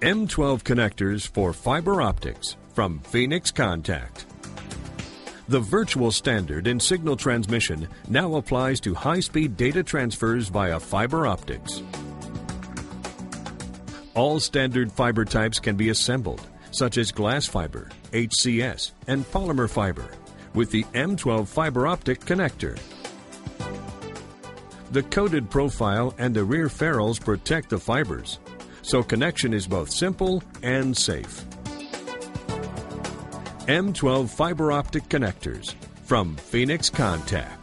M12 connectors for fiber optics from Phoenix Contact. The virtual standard in signal transmission now applies to high-speed data transfers via fiber optics. All standard fiber types can be assembled, such as glass fiber, HCS, and polymer fiber, with the M12 fiber optic connector. The coated profile and the rear ferrules protect the fibers, so connection is both simple and safe. M12 fiber optic connectors from Phoenix Contact.